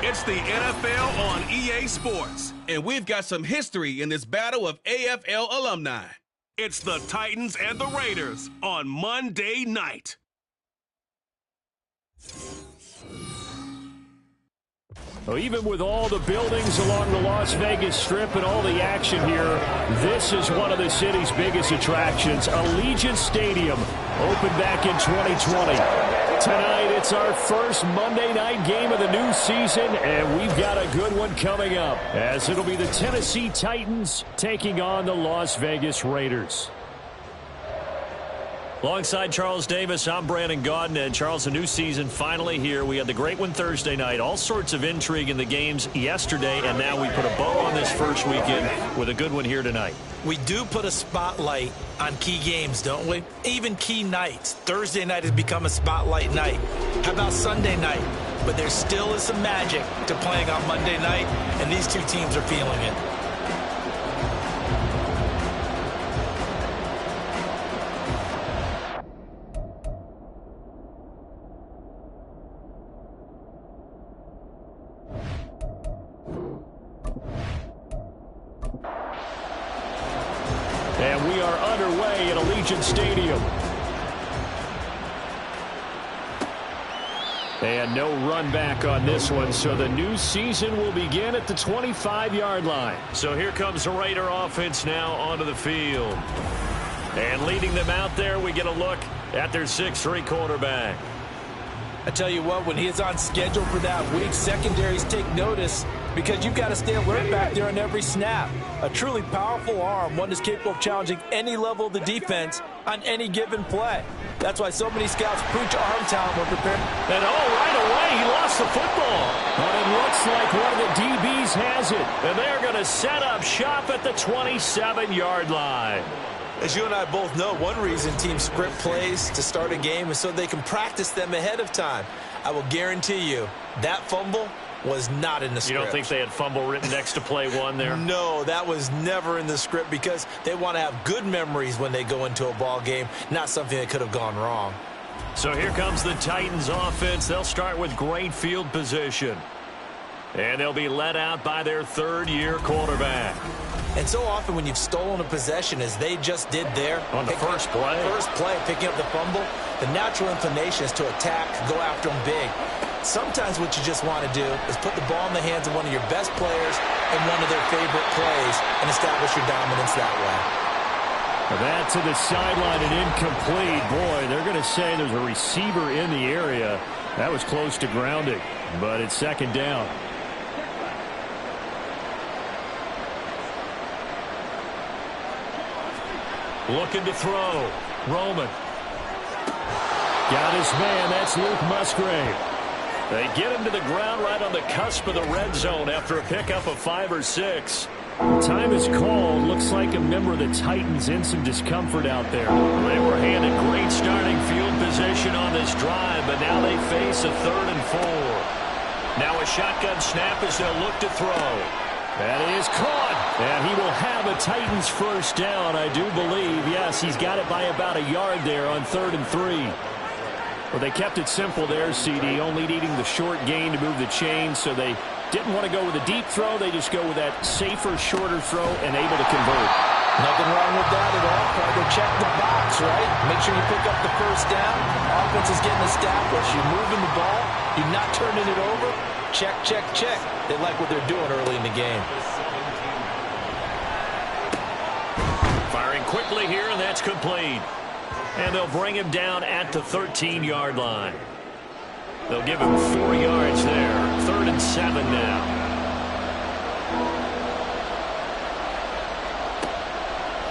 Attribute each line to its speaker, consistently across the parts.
Speaker 1: It's the NFL on EA Sports, and we've got some history in this battle of AFL alumni. It's the Titans and the Raiders on Monday night.
Speaker 2: Well, even with all the buildings along the Las Vegas Strip and all the action here, this is one of the city's biggest attractions. Allegiant Stadium opened back in 2020. Tonight, it's our first Monday night game of the new season, and we've got a good one coming up, as it'll be the Tennessee Titans taking on the Las Vegas Raiders.
Speaker 3: Alongside Charles Davis, I'm Brandon Gaudin. And Charles, a new season finally here. We had the great one Thursday night. All sorts of intrigue in the games yesterday, and now we put a bow on this first weekend with a good one here tonight.
Speaker 4: We do put a spotlight on key games, don't we? Even key nights. Thursday night has become a spotlight night. How about Sunday night? But there still is some magic to playing on Monday night, and these two teams are feeling it.
Speaker 2: And we are underway at Allegiant Stadium. And no run back on this one, so the new season will begin at the 25-yard line.
Speaker 3: So here comes the Raider offense now onto the field. And leading them out there, we get a look at their 6'3" quarterback.
Speaker 4: I tell you what, when he is on schedule for that week, secondaries take notice because you've got to stay alert back there on every snap. A truly powerful arm, one that's capable of challenging any level of the defense on any given play. That's why so many scouts preach arm talent when preparing.
Speaker 3: And right away, he lost the football.
Speaker 2: But it looks like one of the DBs has it.
Speaker 3: And they're going to set up shop at the 27-yard line.
Speaker 4: As you and I both know, one reason teams script plays to start a game is so they can practice them ahead of time. I will guarantee you that fumble was not in the script.
Speaker 3: You don't think they had fumble written next to play one there?
Speaker 4: No, that was never in the script because they want to have good memories when they go into a ball game, not something that could have gone wrong.
Speaker 3: So here comes the Titans offense. They'll start with great field position. And they'll be led out by their third-year quarterback.
Speaker 4: And so often when you've stolen a possession, as they just did there,
Speaker 3: on the first play,
Speaker 4: picking up the fumble, the natural inclination is to attack, go after them big. Sometimes what you just want to do is put the ball in the hands of one of your best players in one of their favorite plays and establish your dominance that way.
Speaker 2: That to the sideline and incomplete. Boy, they're going to say there's a receiver in the area. That was close to grounding, but it's second down.
Speaker 3: Looking to throw. Roman.
Speaker 2: Got his man. That's Luke Musgrave.
Speaker 3: They get him to the ground right on the cusp of the red zone after a pickup of 5 or 6.
Speaker 2: Time is called. Looks like a member of the Titans in some discomfort out there.
Speaker 3: They were handed great starting field position on this drive, but now they face a 3rd and 4. Now a shotgun snap as they'll look to throw.
Speaker 2: That is caught. And he will have a Titans first down, I do believe. Yes, he's got it by about a yard there on 3rd and 3. Well, they kept it simple there, CD, only needing the short gain to move the chain, so they didn't want to go with a deep throw. They just go with that safer, shorter throw and able to convert.
Speaker 4: Nothing wrong with that at all. Try to check the box, right? Make sure you pick up the first down. Offense is getting established. You're moving the ball. You're not turning it over. Check, check, check. They like what they're doing early in the game.
Speaker 3: Firing quickly here, and that's complete. And they'll bring him down at the 13-yard line. They'll give him 4 yards there. 3rd and 7 now.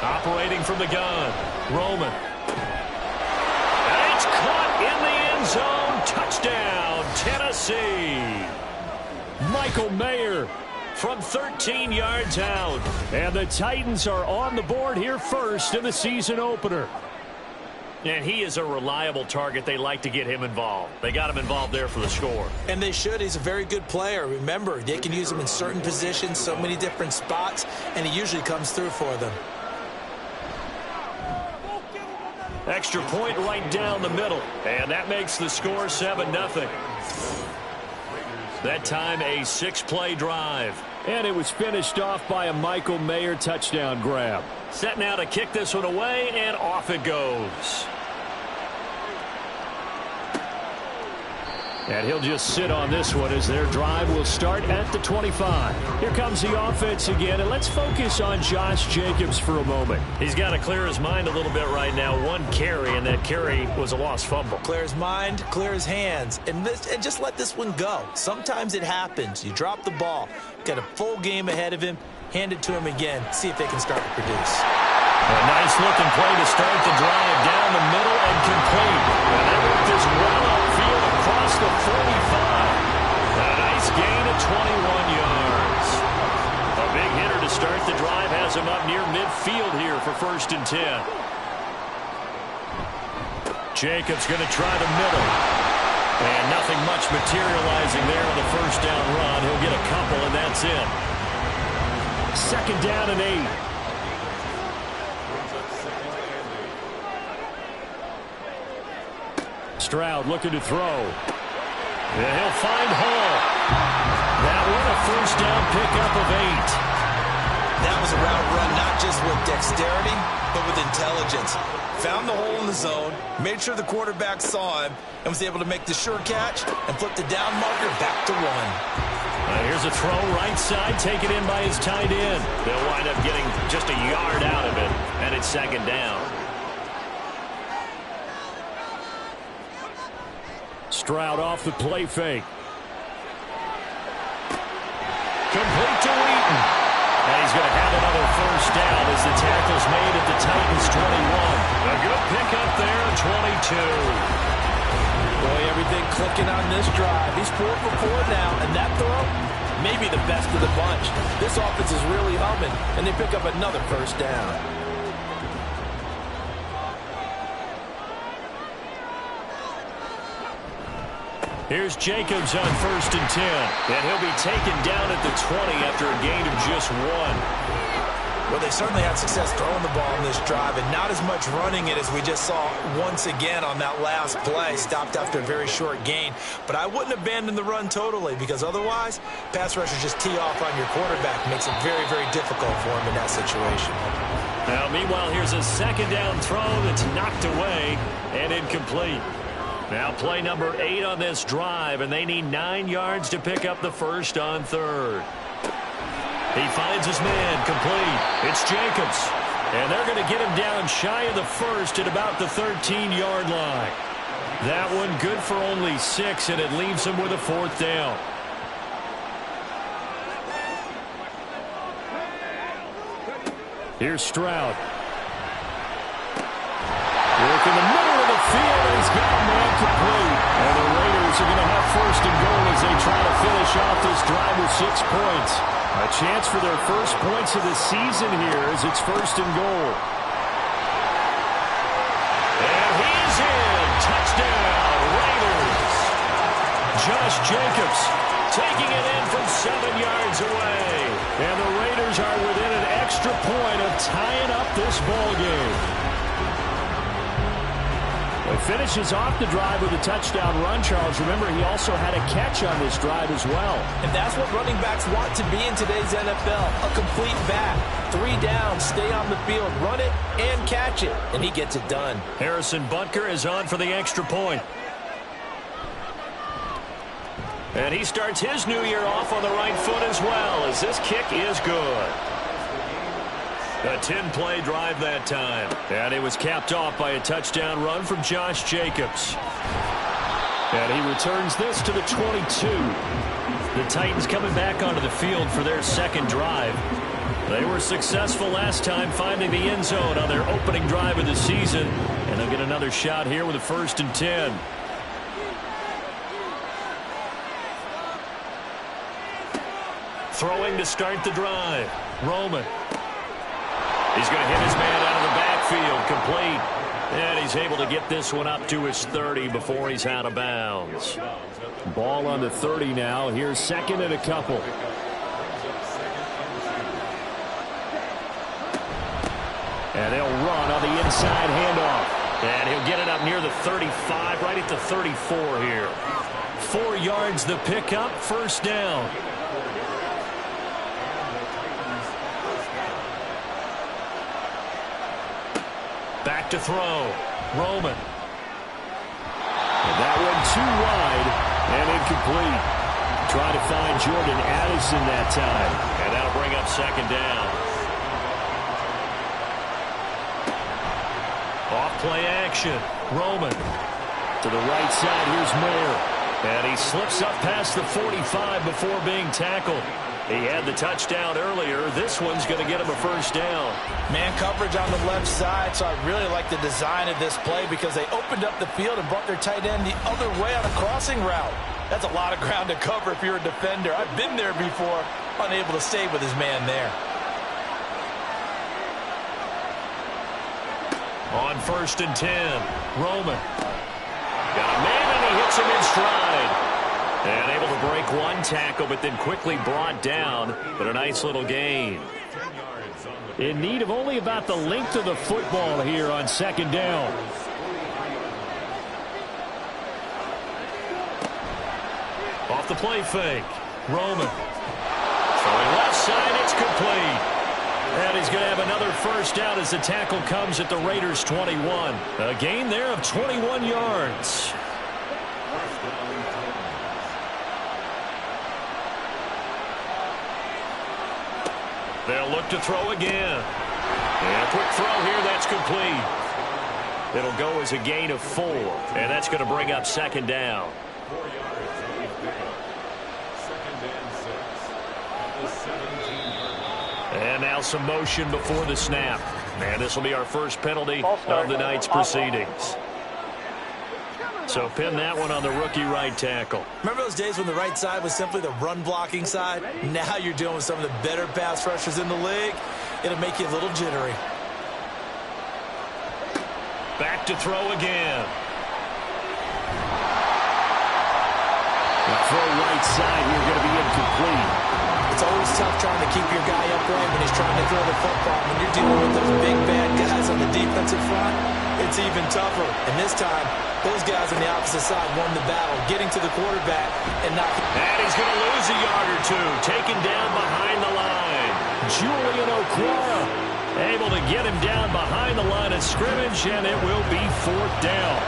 Speaker 3: Operating from the gun. Roman. And it's caught in the end zone. Touchdown, Tennessee.
Speaker 2: Michael Mayer
Speaker 3: from 13 yards out.
Speaker 2: And the Titans are on the board here first in the season opener.
Speaker 3: And he is a reliable target. They like to get him involved. They got him involved there for the score.
Speaker 4: And they should. He's a very good player. Remember, they can use him in certain positions, so many different spots, and he usually comes through for them.
Speaker 3: Extra point right down the middle. And that makes the score 7-0. That time a 6-play drive.
Speaker 2: And it was finished off by a Michael Mayer touchdown grab.
Speaker 3: Set now to kick this one away, and off it goes. And he'll just sit on this one as their drive will start at the 25. Here comes the offense again, and let's focus on Josh Jacobs for a moment. He's got to clear his mind a little bit right now. One carry, and that carry was a lost fumble.
Speaker 4: Clear his mind, clear his hands, and just let this one go. Sometimes it happens. You drop the ball. Got a full game ahead of him. Hand it to him again. See if they can start to produce.
Speaker 3: A nice-looking play to start the drive down the middle and complete. And that worked as well upfield across the 45. A nice gain of 21 yards. A big hitter to start the drive has him up near midfield here for 1st and 10. Jacobs going to try the middle. And nothing much materializing there on the 1st down run. He'll get a couple, and that's it.
Speaker 2: 2nd down and 8. Stroud looking to throw.
Speaker 3: And he'll find Hall. That one a 1st down pickup of 8.
Speaker 4: That was a route run not just with dexterity, but with intelligence. Found the hole in the zone, made sure the quarterback saw him, and was able to make the sure catch and flip the down marker back to 1.
Speaker 3: Here's a throw right side, taken in by his tight end. They'll wind up getting just a yard out of it, and it's 2nd down.
Speaker 2: Stroud off the play fake.
Speaker 3: Complete to Wheaton. And he's going to have another 1st down as the tackle's made at the Titans 21. A good pickup there, 22.
Speaker 4: Boy, everything clicking on this drive. He's 4 for 4 now, and that throw, maybe the best of the bunch. This offense is really humming, and they pick up another 1st down.
Speaker 3: Here's Jacobs on 1st and 10. And he'll be taken down at the 20 after a gain of just 1.
Speaker 4: Well, they certainly had success throwing the ball on this drive and not as much running it as we just saw once again on that last play. Stopped after a very short gain. But I wouldn't abandon the run totally because otherwise, pass rushers just tee off on your quarterback. Makes it very, very difficult for him in that situation.
Speaker 3: Now, meanwhile, here's a 2nd down throw that's knocked away and incomplete. Now play number 8 on this drive, and they need 9 yards to pick up the 1st on 3rd. He finds his man complete. It's Jacobs. And they're going to get him down shy of the 1st at about the 13-yard line. That one good for only 6, and it leaves him with a 4th down.
Speaker 2: Here's Stroud. Work in the middle of the field, and he's got a man complete. And the Raiders are going to have 1st and goal as they try to finish off this drive with 6 points. A chance for their first points of the season here as it's 1st and goal.
Speaker 3: And he's in. Touchdown, Raiders. Josh Jacobs taking it in from 7 yards away.
Speaker 2: And the Raiders are within an extra point of tying up this ball game. He finishes off the drive with a touchdown run, Charles. Remember, he also had a catch on this drive as well.
Speaker 4: And that's what running backs want to be in today's NFL. A complete back. 3 downs, stay on the field, run it, and catch it. And he gets it done.
Speaker 3: Harrison Butker is on for the extra point. And he starts his new year off on the right foot as well, as this kick is good. A 10-play drive that time. And it was capped off by a touchdown run from Josh Jacobs.
Speaker 2: And he returns this to the 22.
Speaker 3: The Titans coming back onto the field for their 2nd drive. They were successful last time finding the end zone on their opening drive of the season. And they'll get another shot here with a 1st and 10. Throwing to start the drive. Roman. He's going to hit his man out of the backfield, complete. And he's able to get this one up to his 30 before he's out of bounds.
Speaker 2: Ball on the 30 now. Here's 2nd and a couple. And they'll run on the inside handoff.
Speaker 3: And he'll get it up near the 35, right at the 34 here. 4 yards the pickup, first down. Back to throw. Roman.
Speaker 2: And that one too wide and incomplete. Trying to find Jordan Addison that time.
Speaker 3: And that'll bring up second down. Off play action. Roman.
Speaker 2: To the right side, here's Mayer.
Speaker 3: And he slips up past the 45 before being tackled. He had the touchdown earlier. This one's going to get him a first down.
Speaker 4: Man coverage on the left side, so I really like the design of this play because they opened up the field and brought their tight end the other way on a crossing route. That's a lot of ground to cover if you're a defender. I've been there before, unable to stay with his man there.
Speaker 3: On 1st and 10, Roman. Got a man and he hits him in stride. And able to break one tackle, but then quickly brought down. But a nice little gain.
Speaker 2: In need of only about the length of the football here on second down.
Speaker 3: Off the play fake. Roman. Throwing left side, it's complete. And he's going to have another first down as the tackle comes at the Raiders' 21. A gain there of 21 yards. They'll look to throw again. And a quick throw here, that's complete. It'll go as a gain of 4. And that's going to bring up second down. And now some motion before the snap. And this will be our first penalty of the night's proceedings. So pin that one on the rookie right tackle.
Speaker 4: Remember those days when the right side was simply the run-blocking side? Now you're dealing with some of the better pass rushers in the league. It'll make you a little jittery.
Speaker 3: Back to throw again.
Speaker 2: The throw right side here going to be incomplete.
Speaker 4: It's always tough trying to keep your guy upright when he's trying to throw the football. When you're dealing with those big, bad guys on the defensive front, it's even tougher. And this time, those guys on the opposite side won the battle, getting to the quarterback and knocking.
Speaker 3: And he's going to lose a yard or two, taken down behind the line.
Speaker 2: Julian Okwara
Speaker 3: able to get him down behind the line of scrimmage, and it will be 4th down.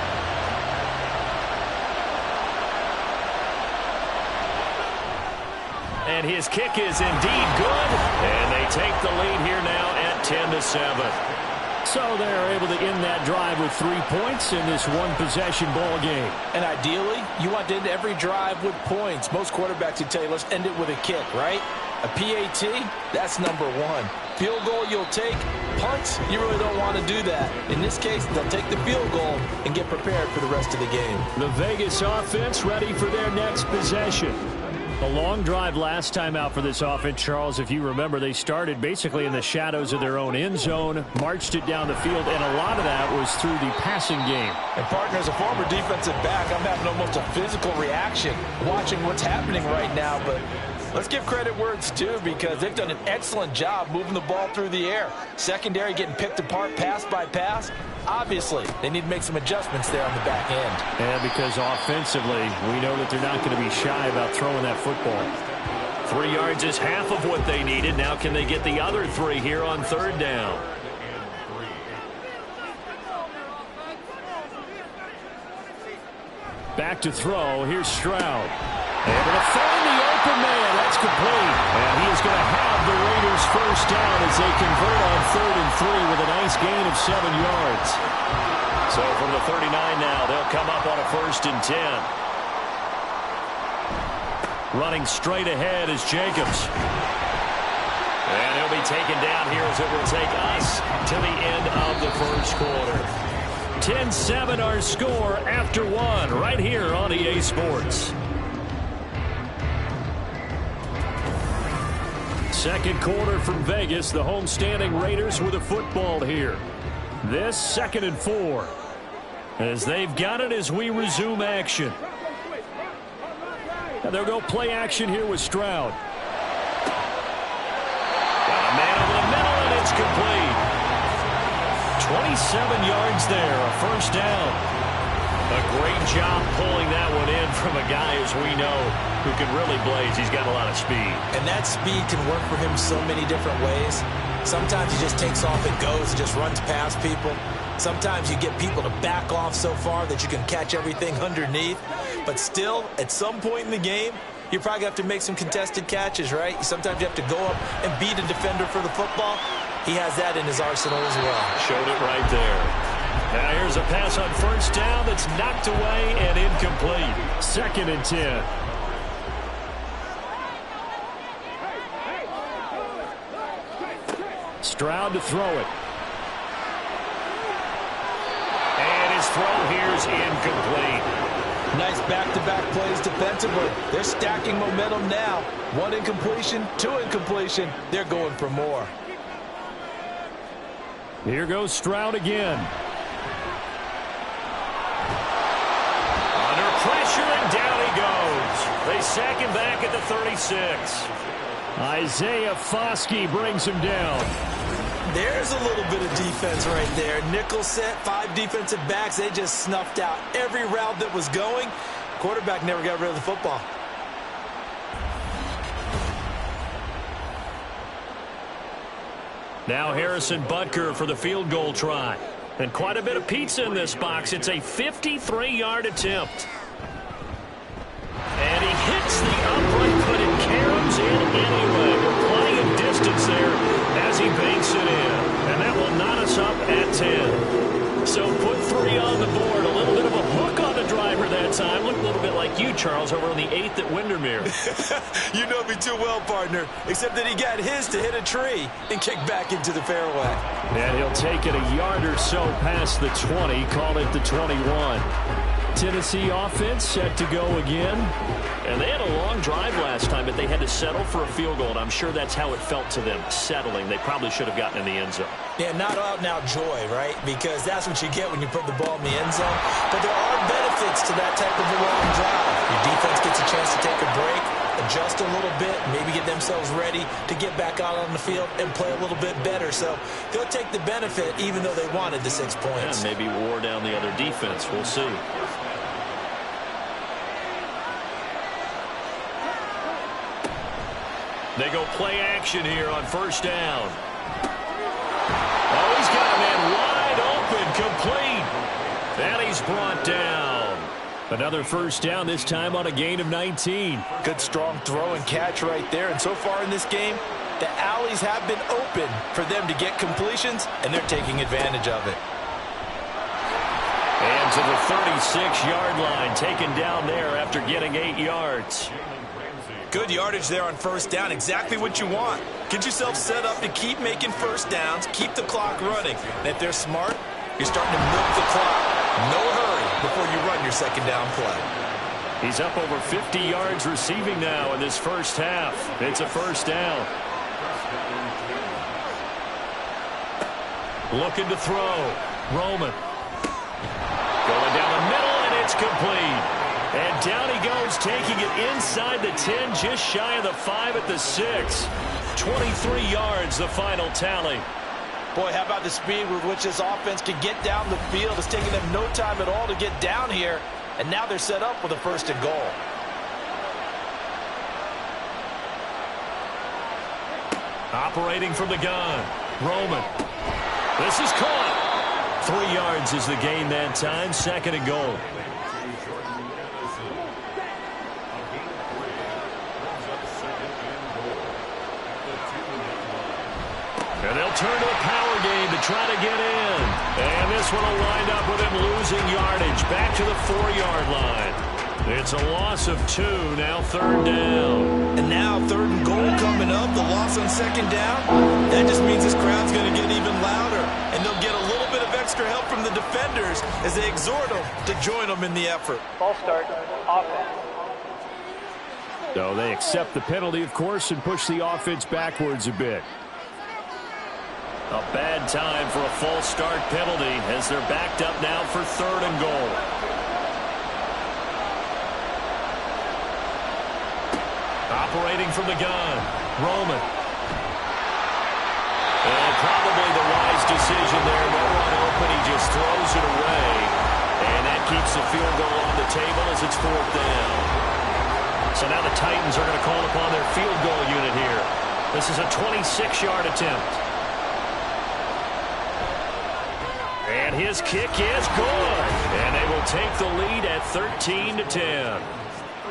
Speaker 3: And his kick is indeed good, and they take the lead here now at 10-7.
Speaker 2: So they're able to end that drive with 3 points in this one-possession ball game.
Speaker 4: And ideally, you want to end every drive with points. Most quarterbacks would tell you, let's end it with a kick, right? A PAT, that's number 1. Field goal you'll take. Punts, you really don't want to do that. In this case, they'll take the field goal and get prepared for the rest of the game.
Speaker 2: The Vegas offense ready for their next possession. A long drive last time out for this offense, Charles. If you remember, they started basically in the shadows of their own end zone, marched it down the field, and a lot of that was through the passing game.
Speaker 4: And, partner, as a former defensive back, I'm having almost a physical reaction watching what's happening right now. But let's give credit where it's due because they've done an excellent job moving the ball through the air. Secondary getting picked apart pass by pass. Obviously, they need to make some adjustments there on the back end.
Speaker 2: And because offensively, we know that they're not going to be shy about throwing that football.
Speaker 3: 3 yards is half of what they needed. Now can they get the other 3 here on 3rd down?
Speaker 2: Back to throw. Here's Stroud. Able to find the open man. That's complete. And he is going to have the Raiders first down as they convert on 3rd and 3 with a nice gain of 7 yards.
Speaker 3: So from the 39 now, they'll come up on a 1st and 10. Running straight ahead is Jacobs. And he'll be taken down here as it will take us to the end of the first quarter. 10-7 our score after 1 right here on EA Sports.
Speaker 2: Second quarter from Vegas. The homestanding Raiders with a football here. This 2nd and 4. As they've got it as we resume action. And they'll go play action here with Stroud.
Speaker 3: Got a man over the middle, and it's complete. 27 yards there, a first down. A great job pulling that one in from a guy, as we know, who can really blaze. He's got a lot of speed.
Speaker 4: And that speed can work for him so many different ways. Sometimes he just takes off and goes, just runs past people. Sometimes you get people to back off so far that you can catch everything underneath. But still, at some point in the game, you probably have to make some contested catches, right? Sometimes you have to go up and beat a defender for the football. He has that in his arsenal as well.
Speaker 3: Showed it right there. Now here's a pass on first down that's knocked away and incomplete.
Speaker 2: 2nd and 10. Stroud to throw it.
Speaker 3: And his throw here's incomplete.
Speaker 4: Nice back-to-back plays defensively. They're stacking momentum now. 1 incompletion, 2 incompletion. They're going for more.
Speaker 2: Here goes Stroud again.
Speaker 3: Under pressure, and down he goes. They sack him back at the 36.
Speaker 2: Isaiah Foskey brings him down.
Speaker 4: There's a little bit of defense right there. Nickel set, 5 defensive backs. They just snuffed out every route that was going. Quarterback never got rid of the football.
Speaker 3: Now Harrison Butker for the field goal try. And quite a bit of pizza in this box. It's a 53-yard attempt. And he hits the upright, but it caroms in anyway. We're plenty of distance there as he banks it in. And that will knot us up at 10. So put 3 on the board. A little bit of a hook on the driver that time. Looked a little bit like you, Charles, over on the 8th at Windermere.
Speaker 4: You know me too well, partner. Except that he got his to hit a tree and kick back into the fairway.
Speaker 2: And he'll take it a yard or so past the 20. Call it the 21. Tennessee offense set to go again.
Speaker 3: And they had a long drive last time, but they had to settle for a field goal. And I'm sure that's how it felt to them, settling. They probably should have gotten in the end zone.
Speaker 4: Yeah, not out and out joy, right? Because that's what you get when you put the ball in the end zone. But there are benefits to that type of a long drive. Your defense gets a chance to take a break, adjust a little bit, maybe get themselves ready to get back out on the field and play a little bit better. So they'll take the benefit even though they wanted the 6 points.
Speaker 3: And maybe wore down the other defense. We'll see. They go play action here on first down. Oh, he's got a man wide open, complete. And he's brought down.
Speaker 2: Another first down, this time on a gain of 19.
Speaker 4: Good strong throw and catch right there. And so far in this game, the alleys have been open for them to get completions, and they're taking advantage of it.
Speaker 3: And to the 36-yard line, taken down there after getting 8 yards.
Speaker 4: Good yardage there on first down. Exactly what you want. Get yourself set up to keep making first downs, keep the clock running. And if they're smart, you're starting to milk the clock. No hurry before you run your second down play.
Speaker 3: He's up over 50 yards receiving now in this first half. It's a first down. Looking to throw. Roman. Going down the middle, and it's complete. And down he goes, taking it inside the 10, just shy of the 5 at the 6. 23 yards, the final tally.
Speaker 4: Boy, how about the speed with which this offense can get down the field? It's taking them no time at all to get down here. And now they're set up with a first and goal.
Speaker 3: Operating from the gun. Roman. This is caught. 3 yards is the gain that time. 2nd and goal. And they'll turn to a power game to try to get in. And this one will wind up with him losing yardage. Back to the 4-yard line. It's a loss of 2, now 3rd down.
Speaker 4: And now 3rd and goal coming up. The loss on 2nd down. That just means this crowd's going to get even louder. And they'll get a little bit of extra help from the defenders as they exhort them to join them in the effort.
Speaker 5: Ball start, offense.
Speaker 2: So they accept the penalty, of course, and push the offense backwards a bit.
Speaker 3: A bad time for a false start penalty as they're backed up now for 3rd and goal. Operating from the gun, Roman. And probably the wise decision there. No one a field goal on the table as it's 4th down. So now the Titans are going to call upon their field goal unit here. This is a 26-yard attempt. And his kick is good. And they will take the lead at 13-10.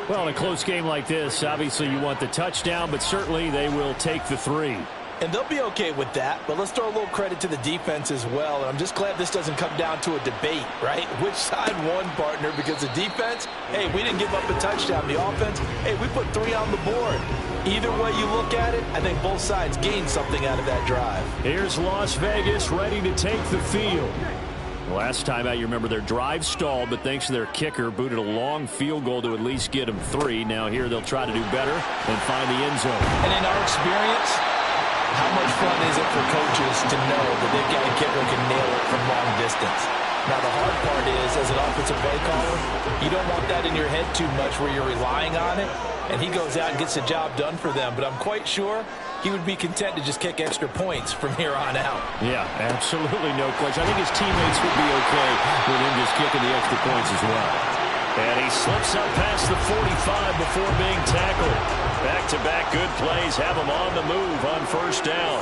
Speaker 2: Well, in a close game like this, obviously you want the touchdown, but certainly they will take the 3.
Speaker 4: And they'll be okay with that, but let's throw a little credit to the defense as well. And I'm just glad this doesn't come down to a debate, right? Which side won, partner? Because the defense, hey, we didn't give up a touchdown. The offense, hey, we put 3 on the board. Either way you look at it, I think both sides gained something out of that drive.
Speaker 2: Here's Las Vegas ready to take the field. Last time out, you remember their drive stalled, but thanks to their kicker, booted a long field goal to at least get them 3. Now here they'll try to do better and find the end zone.
Speaker 4: And in our experience, how much fun is it for coaches to know that they've got a kicker who can nail it from long distance? Now, the hard part is, as an offensive play caller, you don't want that in your head too much where you're relying on it, and he goes out and gets the job done for them. But I'm quite sure he would be content to just kick extra points from here on out.
Speaker 2: Yeah, absolutely no question. I think his teammates would be okay with him just kicking the extra points as well.
Speaker 3: And he slips up past the 45 before being tackled. Back-to-back good plays have him on the move on 1st down.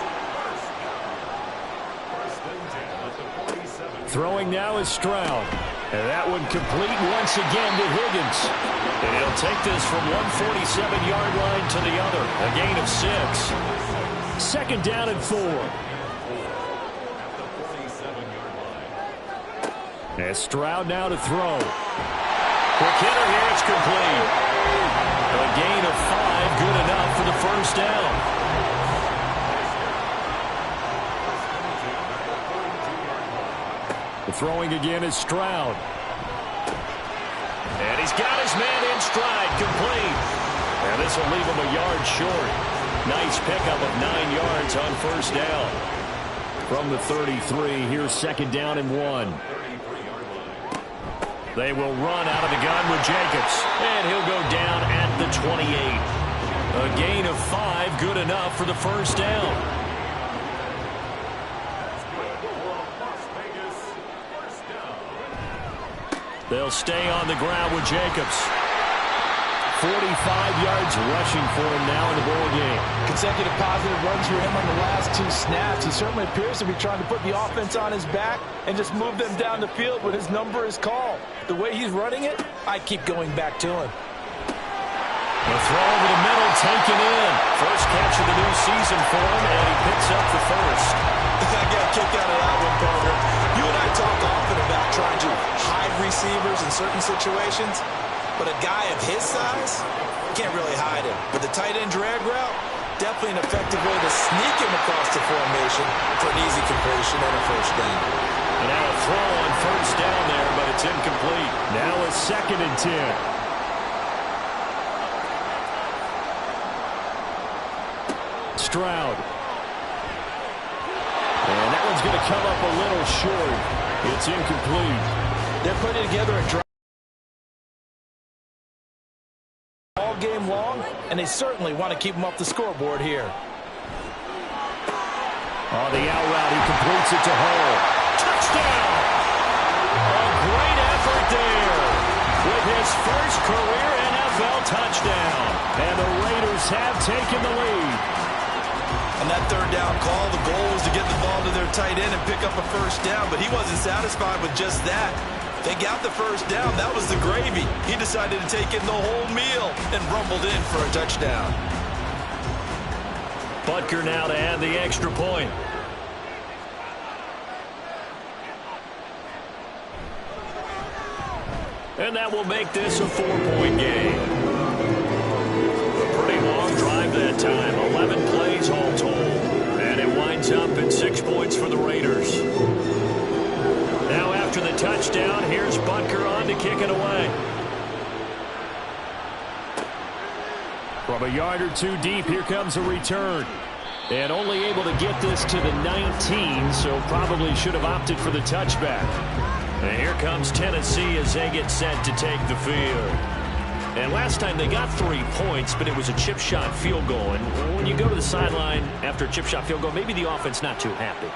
Speaker 2: Throwing now is Stroud. And that one complete once again to Higgins.
Speaker 3: And he'll take this from 147-yard line to the other. A gain of 6.
Speaker 2: 2nd down and 4. And Stroud now to throw.
Speaker 3: Quick hitter here, it's complete. A gain of 5, good enough for the 1st down.
Speaker 2: The throwing again is Stroud.
Speaker 3: And he's got his man in stride, complete. And this will leave him a yard short. Nice pickup of 9 yards on 1st down.
Speaker 2: From the 33, here's 2nd down and 1.
Speaker 3: They will run out of the gun with Jacobs. And he'll go down at the 28. A gain of 5, good enough for the 1st down. They'll stay on the ground with Jacobs.
Speaker 2: 45 yards rushing for him now in the ball game.
Speaker 4: Consecutive positive runs for him on the last 2 snaps. He certainly appears to be trying to put the offense on his back and just move them down the field when his number is called. The way he's running it, I keep going back to him.
Speaker 3: The throw over the middle, taken in. First catch of the new season for him, and he picks up the first.
Speaker 4: I got a kick out of that one, partner. You and I talk often about trying to hide receivers in certain situations, but a guy of his size can't really hide him. But the tight end drag route, definitely an effective way to sneak him across the formation for an easy completion and a 1st down.
Speaker 3: And now a throw on 1st down there, but it's incomplete.
Speaker 2: Now a 2nd and 10. Stroud. And that one's going to come up a little short. It's incomplete.
Speaker 4: They're putting together a drive all game long, and they certainly want to keep them off the scoreboard here.
Speaker 2: On the out route, he completes it to Hall.
Speaker 3: Touchdown! A great effort there with his first career NFL touchdown.
Speaker 2: And the Raiders have taken the lead.
Speaker 4: On that 3rd down call, the goal was to get the ball to their tight end and pick up a 1st down, but he wasn't satisfied with just that. They got the 1st down. That was the gravy. He decided to take in the whole meal and rumbled in for a touchdown.
Speaker 3: Butker now to add the extra point. And that will make this a 4-point game. A pretty long drive that time. 11 plays all told. And it winds up at 6 points for the Raiders. Now after the touchdown, here's Butker on to kick it away.
Speaker 2: From a yard or 2 deep, here comes a return. And only able to get this to the 19, so probably should have opted for the touchback.
Speaker 3: And here comes Tennessee as they get set to take the field. And last time they got 3 points, but it was a chip shot field goal. And when you go to the sideline after a chip shot field goal, maybe the offense not too happy.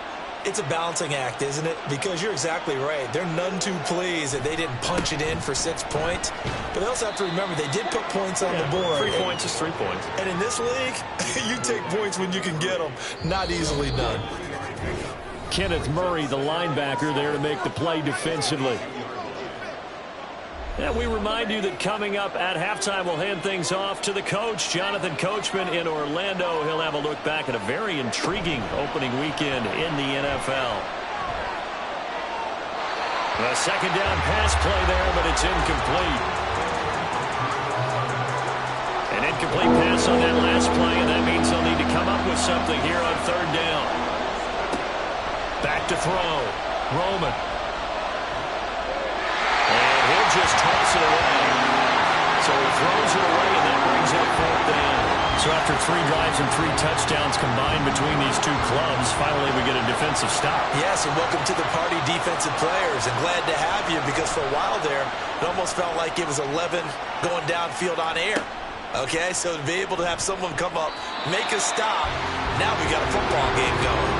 Speaker 4: It's a balancing act, isn't it? Because you're exactly right. They're none too pleased that they didn't punch it in for 6 points. But they also have to remember they did put points on the board.
Speaker 3: 3 points is 3 points.
Speaker 4: And in this league, you take points when you can get them. Not easily done.
Speaker 2: Kenneth Murray, the linebacker, there to make the play defensively.
Speaker 3: And we remind you that coming up at halftime, we'll hand things off to the coach, Jonathan Coachman in Orlando. He'll have a look back at a very intriguing opening weekend in the NFL. A second down pass play there, but it's incomplete. An incomplete pass on that last play, and that means they'll need to come up with something here on third down. Back to throw. Roman. Just toss it away. So he throws it away, and that brings up fourth down.
Speaker 2: So after 3 drives and 3 touchdowns combined between these two clubs, finally we get a defensive stop.
Speaker 4: Yes, and welcome to the party, defensive players. And glad to have you, because for a while there, it almost felt like it was 11 going downfield on air. Okay, so to be able to have someone come up, make a stop, now we got a football game going.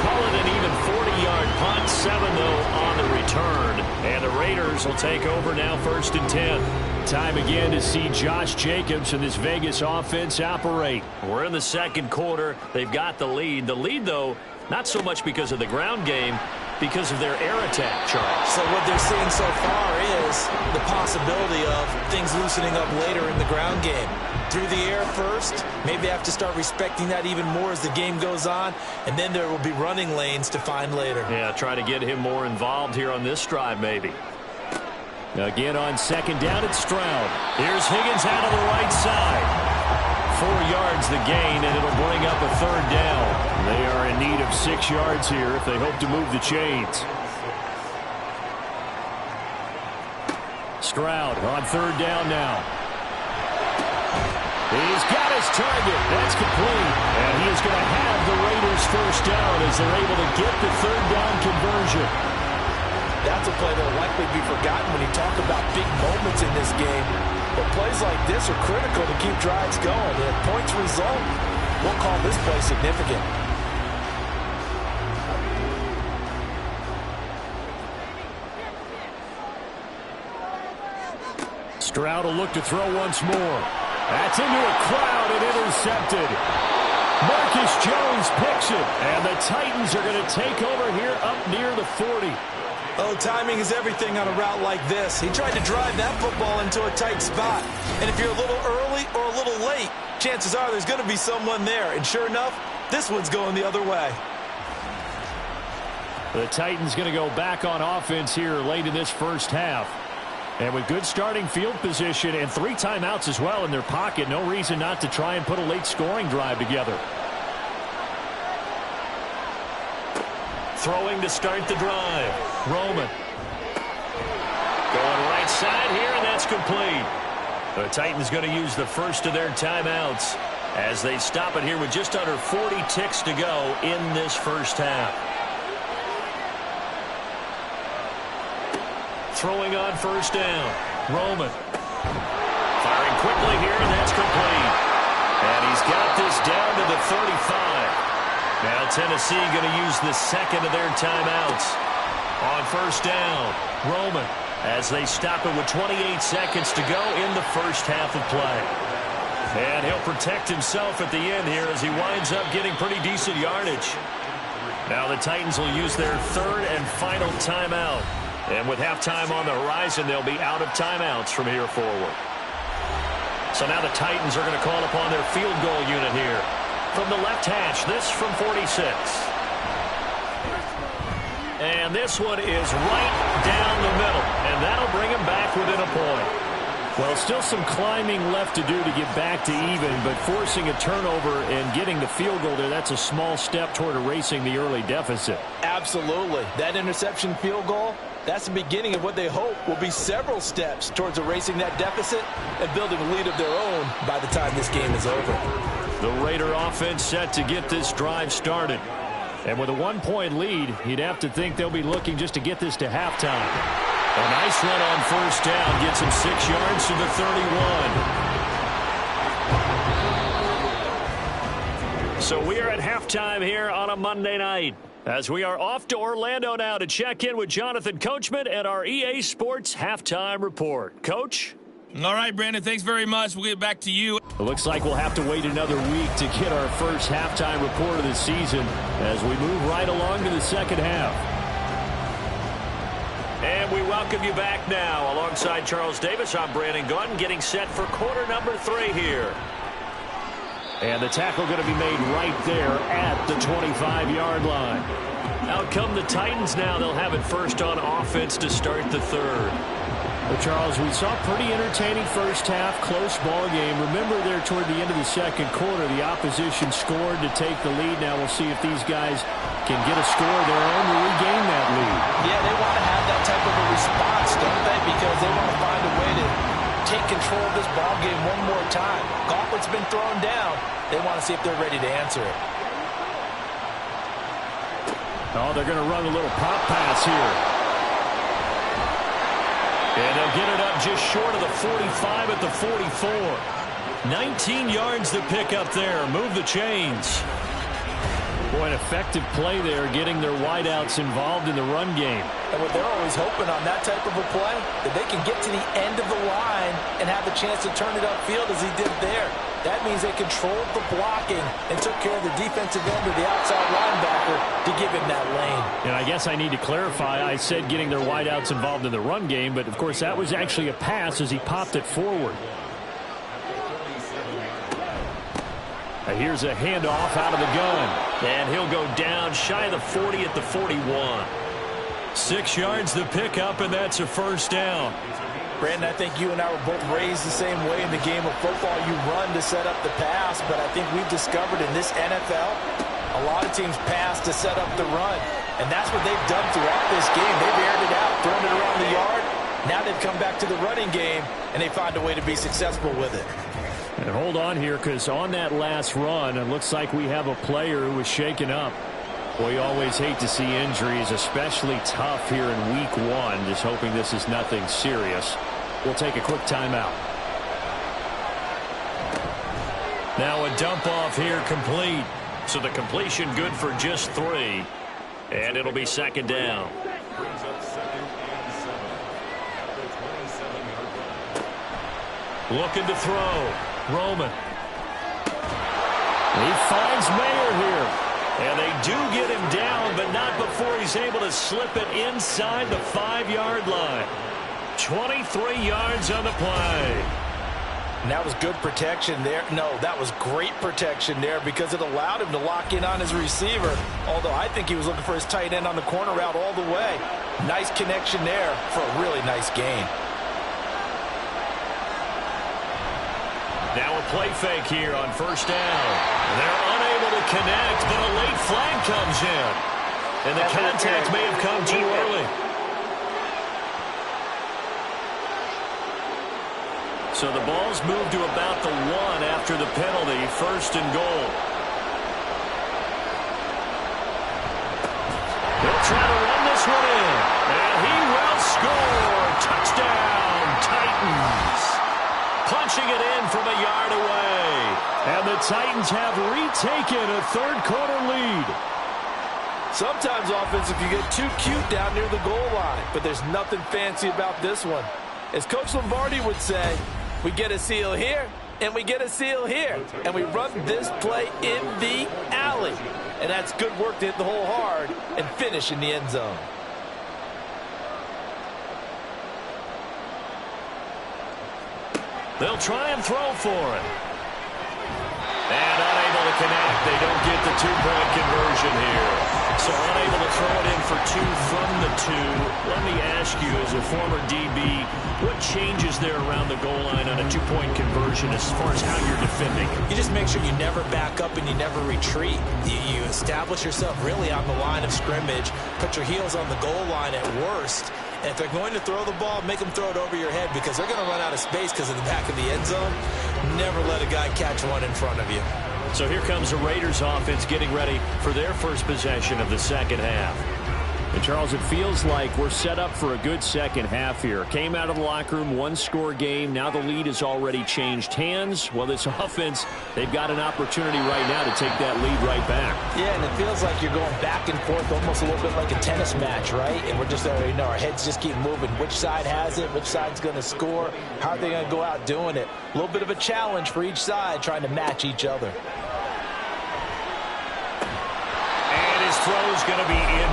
Speaker 3: Call it an even 40-yard punt, 7 though on the return. And the Raiders will take over now, 1st and 10.
Speaker 2: Time again to see Josh Jacobs and this Vegas offense operate.
Speaker 3: We're in the second quarter. They've got the lead. The lead, though, not so much because of the ground game, because of their air attack, Charles.
Speaker 4: So what they're seeing so far is the possibility of things loosening up later in the ground game. Through the air first, maybe have to start respecting that even more as the game goes on, and then there will be running lanes to find later.
Speaker 3: Yeah, try to get him more involved here on this drive, maybe.
Speaker 2: Again on second down, it's Stroud. Here's Higgins out of the right side. 4 yards the gain, and it'll bring up a third down. They are in need of 6 yards here if they hope to move the chains. Stroud on third down now. He's got his target. That's complete. And he is going to have the Raiders first down as they're able to get the third down conversion.
Speaker 4: That's a play that will likely be forgotten when you talk about big moments in this game. But plays like this are critical to keep drives going. And if points result, we'll call this play significant.
Speaker 2: Stroud will look to throw once more. That's into a crowd and intercepted. Marcus Jones picks it, and the Titans are going to take over here up near the 40.
Speaker 4: Oh, timing is everything on a route like this. He tried to drive that football into a tight spot. And if you're a little early or a little late, chances are there's going to be someone there. And sure enough, this one's going the other way.
Speaker 2: The Titans going to go back on offense here late in this first half. And with good starting field position and 3 timeouts as well in their pocket, no reason not to try and put a late scoring drive together.
Speaker 3: Throwing to start the drive. Roman. Going right side here, and that's complete. The Titans going to use the first of their timeouts as they stop it here with just under 40 ticks to go in this first half. Throwing on first down. Roman. Firing quickly here, and that's complete. And he's got this down to the 35. Now Tennessee going to use the second of their timeouts. On first down, Roman, as they stop it with 28 seconds to go in the first half of play. And he'll protect himself at the end here as he winds up getting pretty decent yardage. Now the Titans will use their third and final timeout. And with halftime on the horizon, they'll be out of timeouts from here forward. So now the Titans are going to call upon their field goal unit here. From the left hash, this from 46. And this one is right down the middle. And that'll bring him back within a point.
Speaker 2: Well, still some climbing left to do to get back to even, but forcing a turnover and getting the field goal there, that's a small step toward erasing the early deficit.
Speaker 4: Absolutely. That interception field goal, that's the beginning of what they hope will be several steps towards erasing that deficit and building a lead of their own by the time this game is over.
Speaker 2: The Raider offense set to get this drive started. And with a 1-point lead, you'd have to think they'll be looking just to get this to halftime. A nice run on first down gets him 6 yards to the 31.
Speaker 3: So we are at halftime here on a Monday night. As we are off to Orlando now to check in with Jonathan Coachman and our EA Sports Halftime Report. Coach?
Speaker 6: All right, Brandon, thanks very much. We'll get back to you.
Speaker 2: It looks like we'll have to wait another week to get our first halftime report of the season as we move right along to the second half.
Speaker 3: And we welcome you back now. Alongside Charles Davis, I'm Brandon Gautin, getting set for quarter number 3 here.
Speaker 2: And the tackle going to be made right there at the 25-yard line.
Speaker 3: Out come the Titans now. They'll have it first on offense to start the third.
Speaker 2: Well, Charles, we saw a pretty entertaining first half, close ball game. Remember there toward the end of the second quarter, the opposition scored to take the lead. Now we'll see if these guys can get a score of their own to regain that lead.
Speaker 4: Yeah, they want to have that type of a response, don't they? Because they want to find a way to take control of this ball game one more time. Gauntlet's been thrown down. They want to see if they're ready to answer it.
Speaker 2: Oh, they're going to run a little pop pass here.
Speaker 3: And they'll get it up just short of the 45 at the 44. 19 yards to pick up there. Move the chains.
Speaker 2: Boy, an effective play there, getting their wideouts involved in the run game.
Speaker 4: And what they're always hoping on that type of a play, that they can get to the end of the line and have the chance to turn it upfield as he did there. That means they controlled the blocking and took care of the defensive end of the outside linebacker to give him that lane.
Speaker 2: And I guess I need to clarify, I said getting their wideouts involved in the run game, but of course that was actually a pass as he popped it forward. And here's a handoff out of the gun.
Speaker 3: And he'll go down shy of the 40 at the 41. 6 yards to pick up, and that's a first down.
Speaker 4: Brandon, I think you and I were both raised the same way in the game of football. You run to set up the pass, but I think we've discovered in this NFL, a lot of teams pass to set up the run. And that's what they've done throughout this game. They've aired it out, thrown it around the yard. Now they've come back to the running game, and they find a way to be successful with it.
Speaker 2: And hold on here, because on that last run, it looks like we have a player who was shaken up. Boy, you always hate to see injuries, especially tough here in week 1. Just hoping this is nothing serious. We'll take a quick timeout.
Speaker 3: Now a dump off here complete. So the completion good for just 3. And it'll be second down. Looking to throw. Roman.
Speaker 2: He finds Mayer here.
Speaker 3: And they do get him down, but not before he's able to slip it inside the 5-yard line. 23 yards on the play.
Speaker 4: And that was good protection there. No, that was great protection there because it allowed him to lock in on his receiver. Although I think he was looking for his tight end on the corner route all the way. Nice connection there for a really nice gain.
Speaker 3: Now a play fake here on first down. They're unable to connect, but a late flag comes in. And the contact may have come too early. So the ball's moved to about the 1 after the penalty, first and goal. They'll try to run this one in. And he will score. Touchdown, Titans. Punching it in from a yard away.
Speaker 2: And the Titans have retaken a third-quarter lead.
Speaker 4: Sometimes offense, if you get too cute down near the goal line, but there's nothing fancy about this one. As Coach Lombardi would say, we get a seal here, and we get a seal here. And we run this play in the alley. And that's good work to hit the hole hard and finish in the end zone.
Speaker 3: They'll try and throw for it. And unable to connect. They don't get the 2-point conversion here. So unable to throw it in for 2 from the 2. Let me ask you, as a former DB, what changes there around the goal line on a 2-point conversion as far as how you're defending?
Speaker 4: You just make sure you never back up and you never retreat. You establish yourself really on the line of scrimmage. Put your heels on the goal line at worst. And if they're going to throw the ball, make them throw it over your head because they're going to run out of space because of the back of the end zone. Never let a guy catch one in front of you.
Speaker 3: So here comes the Raiders offense getting ready for their first possession of the second half.
Speaker 2: And, Charles, it feels like we're set up for a good second half here. Came out of the locker room, one-score game. Now the lead has already changed hands. Well, this offense, they've got an opportunity right now to take that lead right back.
Speaker 4: Yeah, and it feels like you're going back and forth almost a little bit like a tennis match, right? And we're just already know our heads just keep moving. Which side has it? Which side's going to score? How are they going to go out doing it? A little bit of a challenge for each side trying to match each other.
Speaker 3: And his throw's going to be in.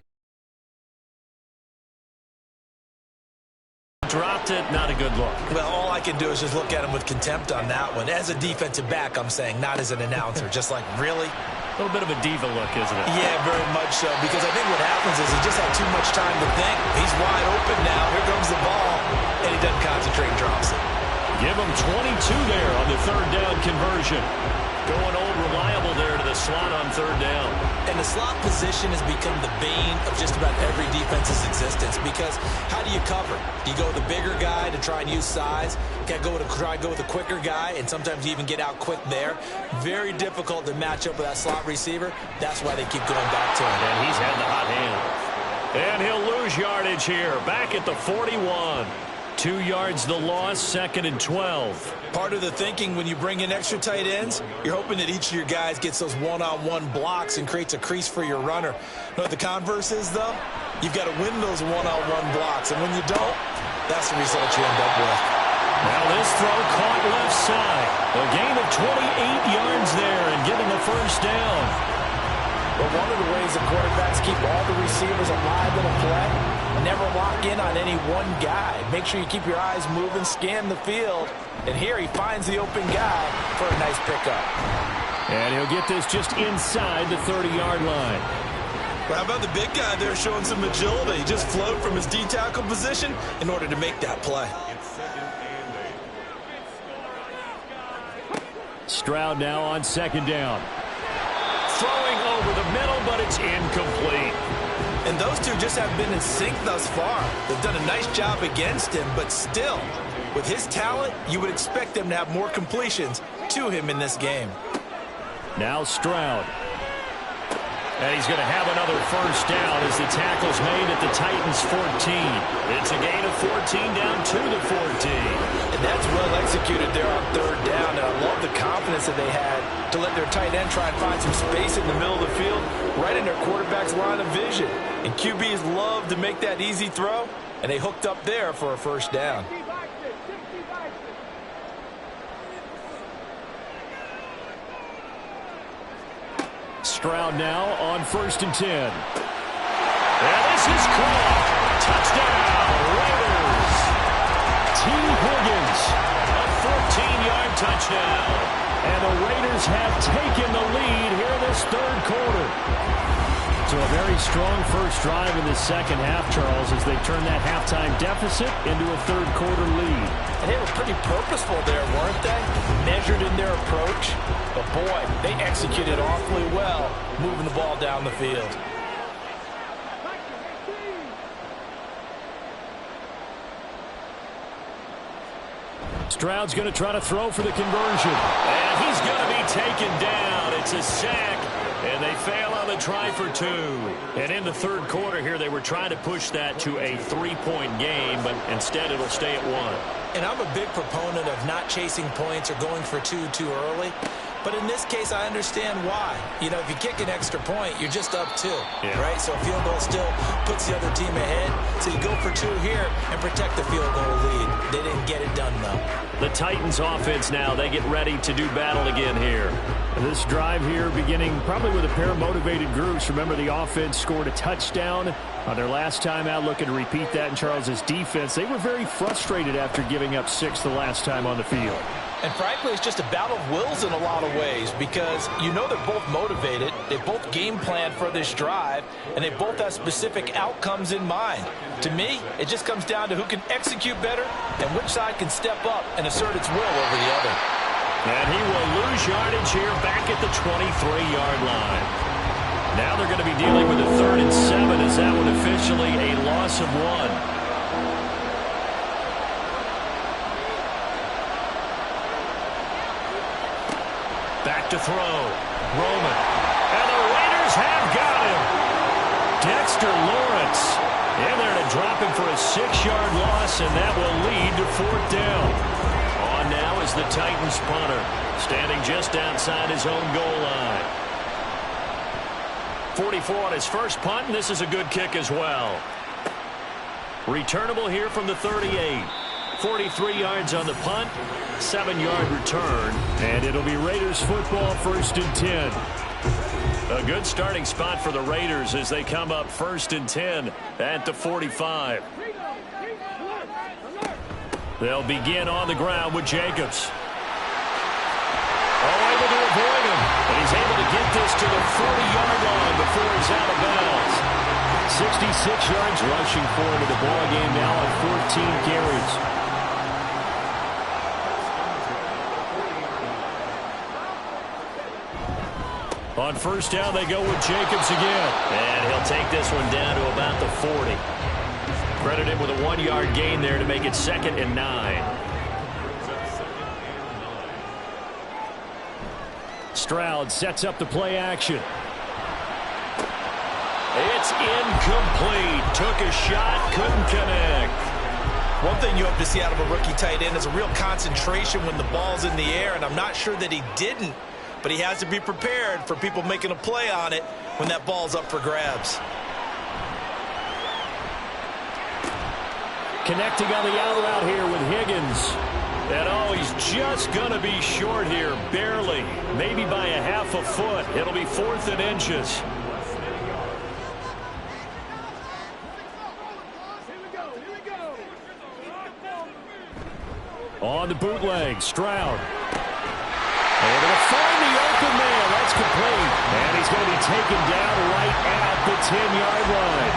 Speaker 3: Dropped it, not a good look.
Speaker 4: Well, all I can do is just look at him with contempt on that one. As a defensive back, I'm saying, not as an announcer. Just like, really?
Speaker 3: A little bit of a diva look, isn't it?
Speaker 4: Yeah, very much so. Because I think what happens is he just had too much time to think. He's wide open now. Here comes the ball. And he doesn't concentrate and drops it.
Speaker 3: Give him 22 there on the third down conversion. Going old reliable there to the slot on third down.
Speaker 4: And the slot position has become the bane of just about every defense's existence, because how do you cover? Do you go with a bigger guy to try and use size? Try to go with a quicker guy, and sometimes you even get out quick there. Very difficult to match up with that slot receiver. That's why they keep going back to him.
Speaker 3: And he's had the hot hand. And he'll lose yardage here. Back at the 41. 2 yards the loss, 2nd and 12.
Speaker 4: Part of the thinking when you bring in extra tight ends, you're hoping that each of your guys gets those one-on-one blocks and creates a crease for your runner. You know what the converse is, though? You've got to win those one-on-one blocks, and when you don't, that's the result you end up with.
Speaker 3: Now this throw caught left side. A gain of 28 yards there and getting the first down.
Speaker 4: But one of the ways the quarterbacks keep all the receivers alive in a play, never lock in on any one guy. Make sure you keep your eyes moving, scan the field. And here he finds the open guy for a nice pickup.
Speaker 2: And he'll get this just inside the 30-yard line.
Speaker 4: Well, how about the big guy there showing some agility? He just flowed from his D-tackle position in order to make that play.
Speaker 2: Stroud now on 2nd down.
Speaker 3: Throwing over the middle, but it's incomplete.
Speaker 4: And those two just have been in sync thus far. They've done a nice job against him, but still, with his talent, you would expect them to have more completions to him in this game.
Speaker 2: Now Stroud. And he's going to have another first down as the tackle's made at the Titans' 14. It's a gain of 14 down to the 14.
Speaker 4: And that's well executed there on third down. And I love the confidence that they had to let their tight end try and find some space in the middle of the field, right in their quarterback's line of vision. And QBs love to make that easy throw, and they hooked up there for a first down.
Speaker 2: Stroud now on 1st and 10.
Speaker 3: And this is caught. Touchdown, Raiders.
Speaker 2: T. Higgins.
Speaker 3: A 14-yard touchdown.
Speaker 2: And the Raiders have taken the lead here in this third quarter. So a very strong first drive in the second half, Charles, as they turn that halftime deficit into a third quarter lead.
Speaker 4: And they were pretty purposeful there, weren't they? Measured in their approach. But boy, they executed awfully well, moving the ball down the field.
Speaker 2: Stroud's going to try to throw for the conversion.
Speaker 3: And he's going to be taken down. It's a sack. And they fail on the try for 2. And in the third quarter here, they were trying to push that to a 3-point game, but instead it'll stay at 1.
Speaker 4: And I'm a big proponent of not chasing points or going for 2 too early. But in this case, I understand why. You know, if you kick an extra point, you're just up 2, right? So a field goal still puts the other team ahead. So you go for 2 here and protect the field goal lead. They didn't get it done, though.
Speaker 3: The Titans offense now, they get ready to do battle again here.
Speaker 2: This drive here beginning probably with a pair of motivated groups. Remember, the offense scored a touchdown on their last time out, looking to repeat that in Charles's defense. They were very frustrated after giving up 6 the last time on the field.
Speaker 4: And frankly, it's just a battle of wills in a lot of ways, because you know they're both motivated, they both game plan for this drive, and they both have specific outcomes in mind. To me, it just comes down to who can execute better and which side can step up and assert its will over the other.
Speaker 3: And he will lose yardage here back at the 23-yard line. Now they're going to be dealing with a 3rd and 7 as that one officially a loss of 1. Back to throw. Roman. And the Raiders have got him. Dexter Lawrence in there to drop him for a 6-yard loss, and that will lead to 4th down. On now is the Titans punter, standing just outside his own goal line. 44 on his first punt, and this is a good kick as well. Returnable here from the 38. 43 yards on the punt, 7-yard return, and it'll be Raiders football, 1st and 10. A good starting spot for the Raiders as they come up 1st and 10 at the 45. They'll begin on the ground with Jacobs. Oh, able to avoid him, and he's able to get this to the 40-yard line before he's out of bounds. 66 yards rushing for him in the ball game now on 14 carries. On 1st down, they go with Jacobs again. And he'll take this one down to about the 40. Credit him with a 1-yard gain there to make it 2nd and 9. Stroud sets up the play action. It's incomplete. Took a shot, couldn't connect.
Speaker 4: One thing you hope to see out of a rookie tight end is a real concentration when the ball's in the air, and I'm not sure that he didn't. But he has to be prepared for people making a play on it when that ball's up for grabs.
Speaker 2: Connecting on the out route here with Higgins.
Speaker 3: And oh, he's just going to be short here, barely. Maybe by a half a foot. It'll be 4th and inches.
Speaker 2: On the bootleg, Stroud. Able to find the open man. That's complete. And he's going to be taken down right at the 10-yard line.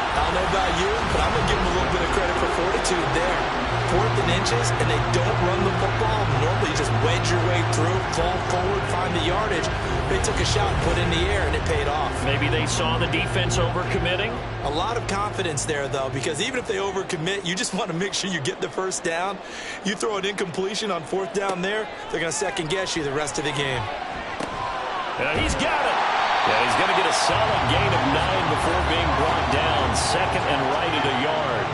Speaker 4: I don't know about you, but I'm going to give him a little bit of credit for fortitude there. 4th and inches, and they don't run the football. Normally, you just wedge your way through, fall forward, find the yardage. They took a shot, put it in the air, and it paid off.
Speaker 3: Maybe they saw the defense overcommitting.
Speaker 4: A lot of confidence there, though, because even if they overcommit, you just want to make sure you get the 1st down. You throw an incompletion on 4th down there, they're going to second-guess you the rest of the game.
Speaker 3: He's got it. Yeah, he's going to get a solid gain of 9 before being brought down. 2nd and right at a yard.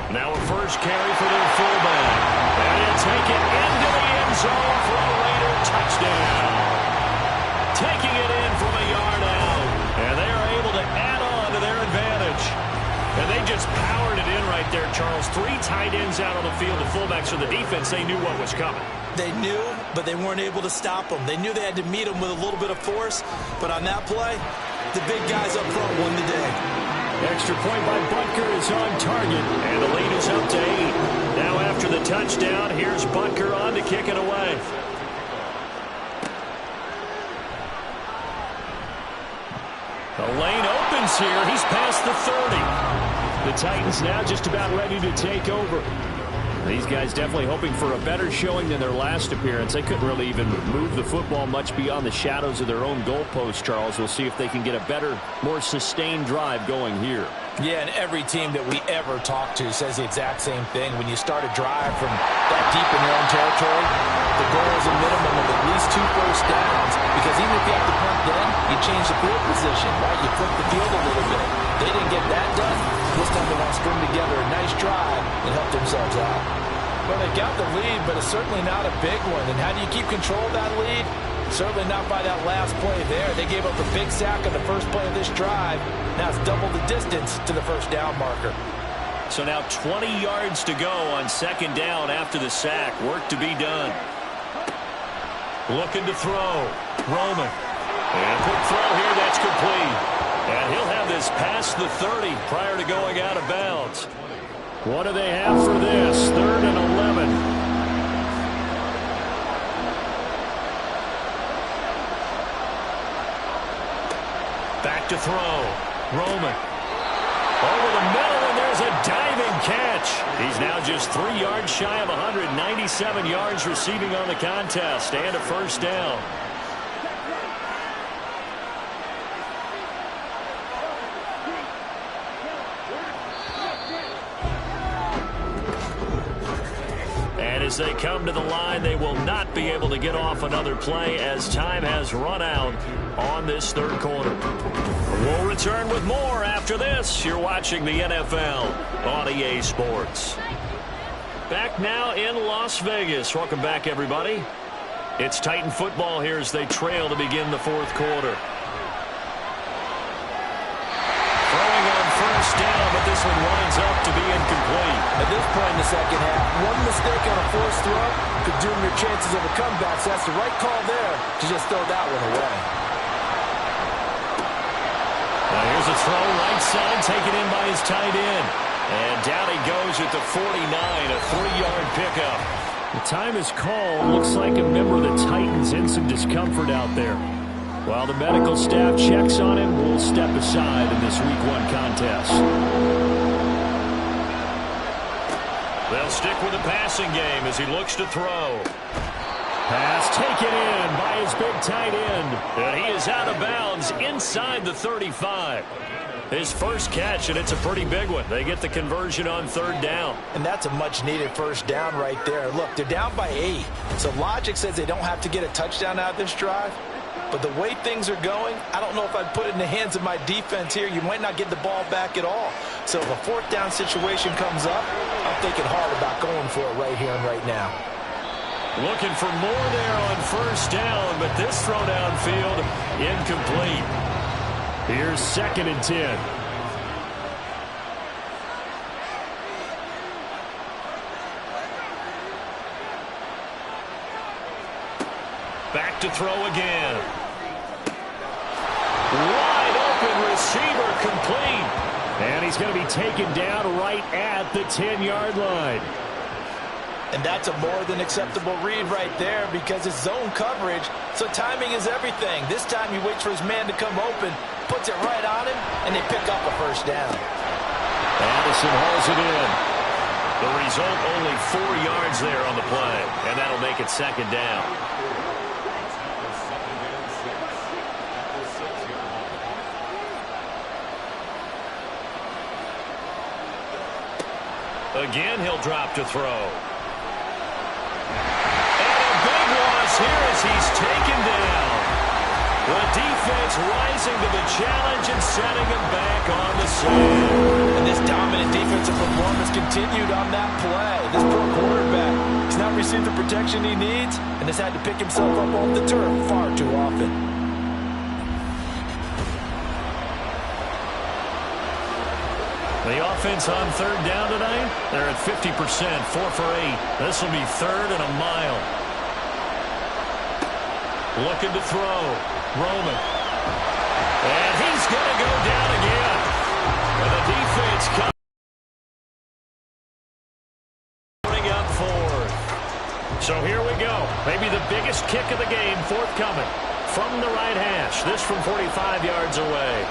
Speaker 3: Now a first carry for their fullback. And he'll take it into the end zone for a Raider touchdown. Taking it in from a yard out. And they are able to add on to their advantage. And they just powered it in right there, Charles. 3 tight ends out on the field. The fullbacks for the defense, they knew what was coming.
Speaker 4: They knew, but they weren't able to stop them. They knew they had to meet them with a little bit of force. But on that play, the big guys up front won the day.
Speaker 2: Extra point by Butker is on target.
Speaker 3: And the lead is up to 8. Now after the touchdown, here's Butker on to kick it away. The lane opens here. He's past the 30.
Speaker 2: The Titans now just about ready to take over. These guys definitely hoping for a better showing than their last appearance. They couldn't really even move the football much beyond the shadows of their own goalpost, Charles. We'll see if they can get a better, more sustained drive going here.
Speaker 4: Yeah, and every team that we ever talk to says the exact same thing. When you start a drive from that deep in your own territory, the goal is a minimum of at least 2 first downs. Because even if you have to punt then, you change the field position, right? You flip the field a little bit. They didn't get that done. This time they want to string together a nice drive and help themselves out. Well, they got the lead, but it's certainly not a big one. And how do you keep control of that lead? Certainly not by that last play there. They gave up a big sack on the first play of this drive. Now it's double the distance to the first down marker.
Speaker 3: So now 20 yards to go on 2nd down after the sack. Work to be done. Looking to throw. Roman. And a quick throw here. That's complete. And he'll have this past the 30 prior to going out of bounds.
Speaker 2: What do they have for this? 3rd and 11.
Speaker 3: Back to throw. Roman. Over the middle, and there's a diving catch. He's now just 3 yards shy of 197 yards receiving on the contest and a first down. As they come to the line, they will not be able to get off another play as time has run out on this third quarter. We'll return with more after this. You're watching the NFL on EA Sports. Back now in Las Vegas. Welcome back, everybody. It's Titan football here as they trail to begin the fourth quarter. Throwing on first down, but this one winds up to be incomplete.
Speaker 4: At this point in the second half, one mistake on a forced throw could doom your chances of a comeback. So that's the right call there to just throw that one away.
Speaker 3: Now here's a throw right side, taken in by his tight end. And down he goes at the 49, a 3-yard pickup.
Speaker 2: The time is called. Looks like a member of the Titans in some discomfort out there. While the medical staff checks on him, we'll step aside in this Week 1 contest.
Speaker 3: They'll stick with the passing game as he looks to throw.
Speaker 2: Pass taken in by his big tight end.
Speaker 3: And he is out of bounds inside the 35. His first catch, and it's a pretty big one. They get the conversion on third down.
Speaker 4: And that's a much-needed first down right there. Look, they're down by 8. So logic says they don't have to get a touchdown out of this drive. But the way things are going, I don't know if I'd put it in the hands of my defense here. You might not get the ball back at all. So if a fourth down situation comes up, I'm thinking hard about going for it right here and right now.
Speaker 3: Looking for more there on first down, but this throw downfield incomplete.
Speaker 2: Here's 2nd and 10.
Speaker 3: Back to throw again. Wide open receiver, complete.
Speaker 2: And he's going to be taken down right at the 10-yard line.
Speaker 4: And that's a more than acceptable read right there because it's zone coverage, so timing is everything. This time he waits for his man to come open, puts it right on him, and they pick up a first down.
Speaker 3: Addison hauls it in. The result, only 4 yards there on the play, and that'll make it second down. Again, he'll drop to throw. Here as he's taken down. The defense rising to the challenge and setting him back on the sand.
Speaker 4: And this dominant defensive performance continued on that play. This pro quarterback has not received the protection he needs and has had to pick himself up off the turf far too often.
Speaker 3: The offense on third down tonight, they're at 50%, 4 for 8. This will be third and a mile. Looking to throw. Roman. And he's going to go down again. And the defense coming up fourth. So here we go. Maybe the biggest kick of the game forthcoming from the right hash. This from 45 yards away.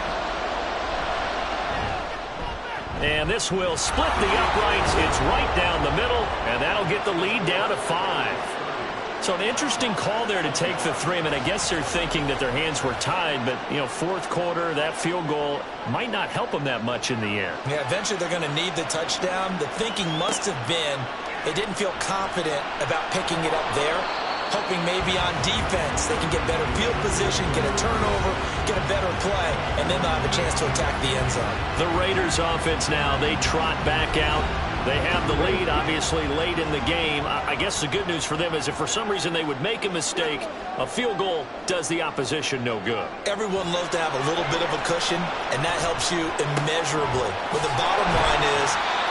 Speaker 3: And this will split the uprights. It's right down the middle, and that'll get the lead down to 5. So an interesting call there to take the 3. I mean, I guess they're thinking that their hands were tied, but, you know, fourth quarter, that field goal might not help them that much in the end.
Speaker 4: Yeah, eventually they're going to need the touchdown. The thinking must have been they didn't feel confident about picking it up there, hoping maybe on defense they can get better field position, get a turnover, get a better play, and then they'll have a chance to attack the end zone.
Speaker 3: The Raiders offense now, they trot back out. They have the lead, obviously, late in the game. I guess the good news for them is if for some reason they would make a mistake, a field goal does the opposition no good. Everyone loves to have a little bit of a cushion, and that helps you immeasurably. But the bottom line is,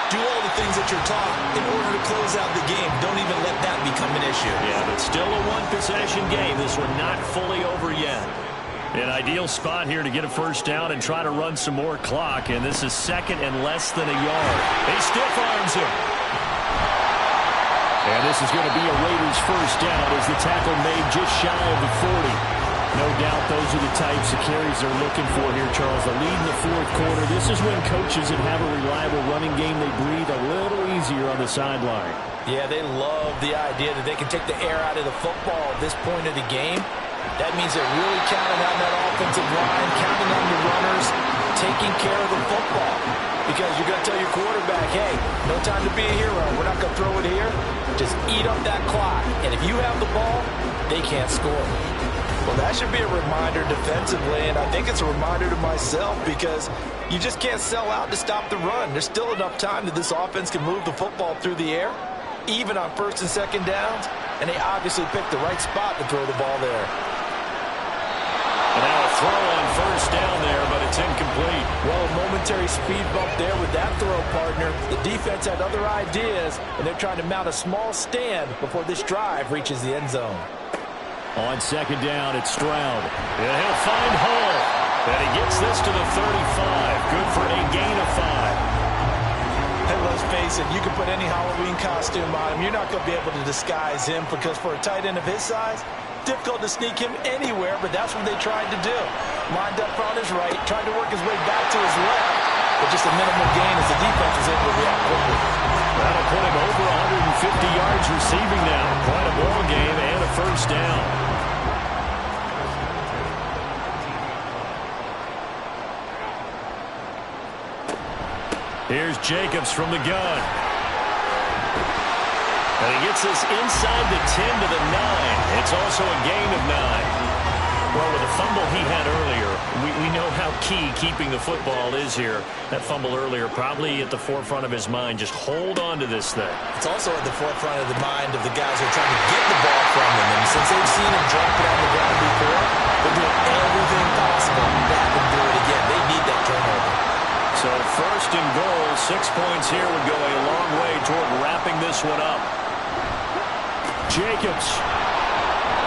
Speaker 3: do all the things that you're taught in order to close out the game. Don't even let that become an issue. Yeah, but still a one-possession game. This one not fully over yet. An ideal spot here to get a first down and try to run some more clock, and this is second and less than a yard. He stiff arms him.
Speaker 2: And this is going to be a Raiders first down as the tackle made just shy of the 40. No doubt those are the types of carries they're looking for here, Charles. The lead in the fourth quarter. This is when coaches that have a reliable running game, they breathe a little easier on the sideline.
Speaker 4: Yeah, they love the idea that they can take the air out of the football at this point of the game. That means they're really counting on that offensive line, counting on the runners. taking care of the football. Because you're going to tell your quarterback, hey, no time to be a hero. We're not going to throw it here. Just eat up that clock. And if you have the ball, they can't score. Well, that should be a reminder defensively, and I think it's a reminder to myself because you just can't sell out to stop the run. There's still enough time that this offense can move the football through the air, even on first and second downs, and they obviously picked the right spot to throw the ball there.
Speaker 3: And now a throw on first down there, but it's incomplete.
Speaker 4: Well, a momentary speed bump there with that throw, partner. The defense had other ideas, and they're trying to mount a small stand before this drive reaches the end zone.
Speaker 2: On second down, it's Stroud.
Speaker 3: And he'll find Hall. And he gets this to the 35. Good for a gain of 5.
Speaker 4: And let's face it, you can put any Halloween costume on him. You're not going to be able to disguise him because for a tight end of his size, difficult to sneak him anywhere, but that's what they tried to do. Lined up on his right, tried to work his way back to his left, but just a minimal gain as the defense was able to react quickly.
Speaker 3: That'll put him over 150 yards receiving now. Quite a ball game and a first down. Here's Jacobs from the gun. And he gets this inside the 10 to the 9. It's also a gain of 9. Well, with the fumble he had earlier, we know how key keeping the football is here. That fumble earlier probably at the forefront of his mind. Just hold on to this thing.
Speaker 4: It's also at the forefront of the mind of the guys who are trying to get the ball from him. And since they've seen him drop it on the ground before, they're doing everything possible to have him do it again. They need that turnover.
Speaker 3: So first and goal, 6 points here would go a long way toward wrapping this one up.
Speaker 2: Jacobs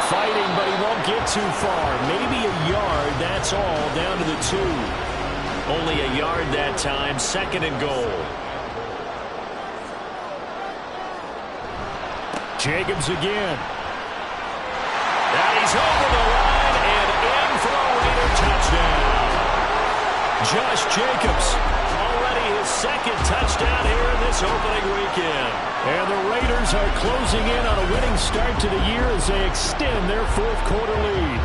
Speaker 2: fighting, but he won't get too far. Maybe a yard, that's all, down to the 2.
Speaker 3: Only a yard that time, second and goal.
Speaker 2: Jacobs again.
Speaker 3: And he's over the line and in for a Raider touchdown. Josh Jacobs, already his second touchdown here in this opening weekend.
Speaker 2: And the Raiders are closing in on a winning start to the year as they extend their fourth quarter lead.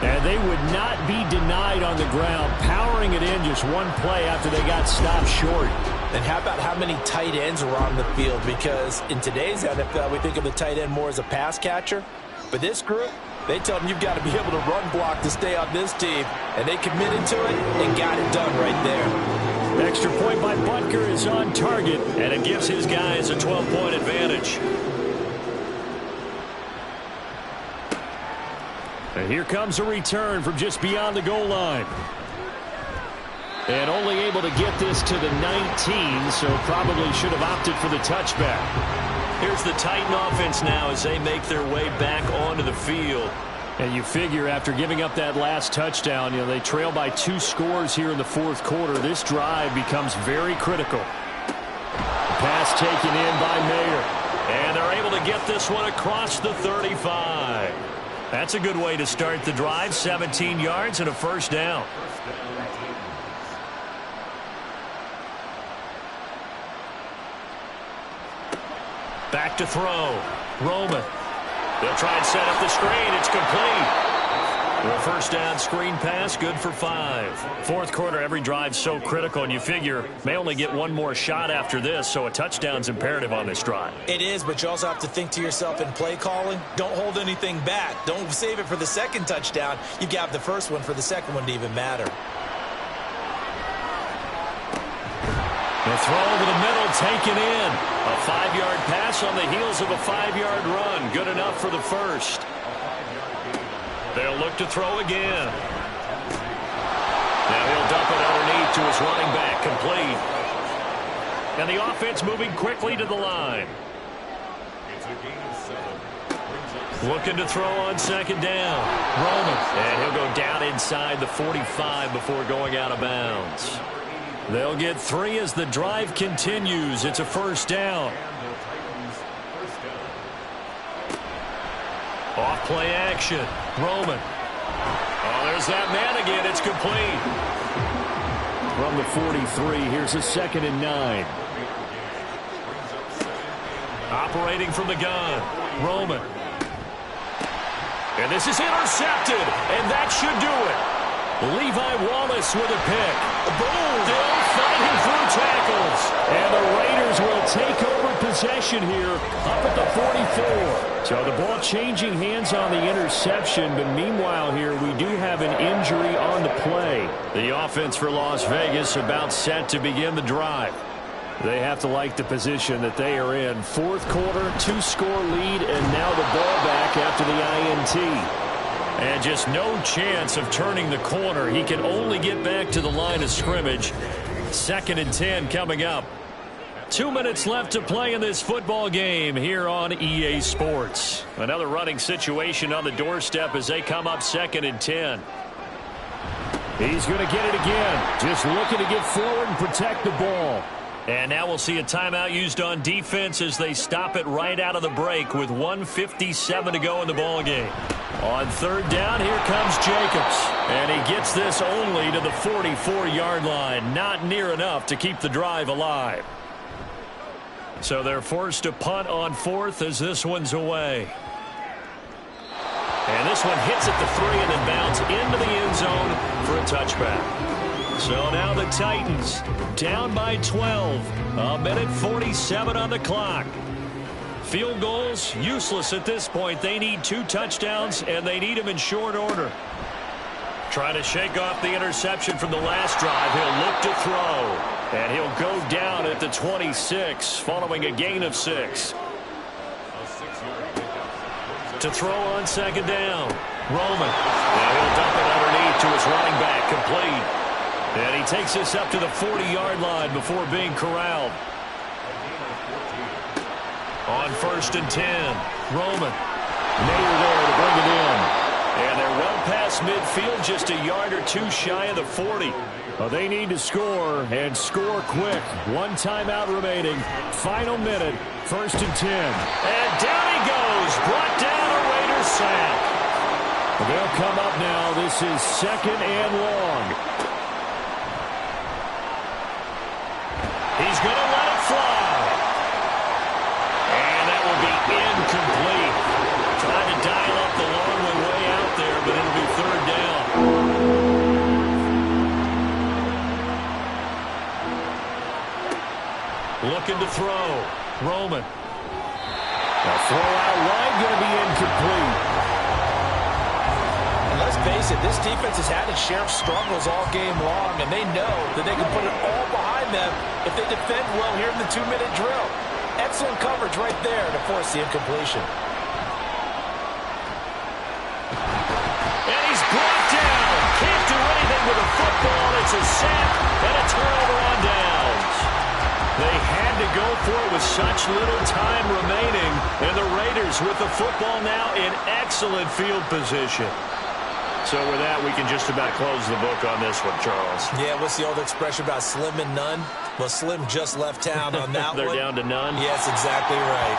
Speaker 2: And they would not be denied on the ground, powering it in just one play after they got stopped short.
Speaker 4: And how about how many tight ends are on the field? Because in today's NFL, we think of the tight end more as a pass catcher. But this group, they tell them you've got to be able to run block to stay on this team. And they committed to it and got it done right there.
Speaker 2: Extra point by Butker is on target.
Speaker 3: And it gives his guys a 12-point advantage.
Speaker 2: And here comes a return from just beyond the goal line. And only able to get this to the 19, so probably should have opted for the touchback.
Speaker 3: Here's the Titan offense now as they make their way back onto the field.
Speaker 2: And you figure after giving up that last touchdown, they trail by 2 scores here in the fourth quarter. This drive becomes very critical. Pass taken in by Mayer.
Speaker 3: And they're able to get this one across the 35. That's a good way to start the drive. 17 yards and a first down. Back to throw. Roman. They'll try and set up the screen. It's complete. The first down screen pass, good for 5. Fourth quarter, every drive so critical, and you figure may only get one more shot after this, so a touchdown's imperative on this drive.
Speaker 4: It is, but you also have to think to yourself in play calling, don't hold anything back. Don't save it for the second touchdown. You got the first one for the second one to even matter.
Speaker 3: The throw over the middle taken in. A 5-yard pass on the heels of a 5-yard run. Good enough for the first. They'll look to throw again. Now he'll dump it underneath to his running back. Complete. And the offense moving quickly to the line. Looking to throw on second down. Roman. And he'll go down inside the 45 before going out of bounds. They'll get 3 as the drive continues. It's a first down. Off play action. Roman. Oh, there's that man again. It's complete.
Speaker 2: From the 43, here's a 2nd and 9.
Speaker 3: Operating from the gun. Roman. And this is intercepted. And that should do it. Levi Wallace with a pick. Boom! Still fighting through tackles. And the Raiders will take over possession here up at the 44. So the ball changing hands on the interception, but meanwhile here we do have an injury on the play. The offense for Las Vegas about set to begin the drive. They have to like the position that they are in. Fourth quarter, 2-score lead, and now the ball back after the INT. And just no chance of turning the corner. He can only get back to the line of scrimmage. 2nd and 10 coming up. 2 minutes left to play in this football game here on EA Sports. Another running situation on the doorstep as they come up 2nd and 10. He's going to get it again. Just looking to get forward and protect the ball. And now we'll see a timeout used on defense as they stop it right out of the break with 1:57 to go in the ball game. On 3rd down, here comes Jacobs. And he gets this only to the 44-yard line. Not near enough to keep the drive alive. So they're forced to punt on 4th as this one's away. And this one hits at the 3 and then bounds into the end zone for a touchback. So now the Titans down by 12. 1:47 on the clock. Field goals useless at this point. They need 2 touchdowns, and they need them in short order. Trying to shake off the interception from the last drive. He'll look to throw. And he'll go down at the 26 following a gain of 6. To throw on 2nd down. Roman. And he'll dump it underneath to his running back. Complete. And he takes this up to the 40-yard line before being corralled. On 1st and 10, Roman. Nader there to bring it in. And they're well past midfield, just a yard or 2 shy of the 40. Well, they need to score, and score quick. 1 timeout remaining. Final minute, 1st and 10. And down he goes. Brought down a Raiders sack. They'll come up now. This is 2nd and long. He's going to let it fly. And that will be incomplete. Trying to dial up the long one way out there, but it'll be 3rd down. Looking to throw. Roman. A throw out wide, going to be incomplete.
Speaker 4: And let's face it, this defense has had its share of struggles all game long, and they know that they can put it all behind them if they defend well here in the 2-minute drill. Excellent coverage right there to force the incompletion.
Speaker 3: And he's brought down. Can't do anything with a football. It's a sack and a turnover on downs. They had to go for it with such little time remaining. And the Raiders with the football now in excellent field position. So with that, we can just about close the book on this one, Charles.
Speaker 4: Yeah, what's the old expression about slim and none? Well, Slim just left town on that
Speaker 3: They're
Speaker 4: one.
Speaker 3: down to none?
Speaker 4: Yes, exactly right.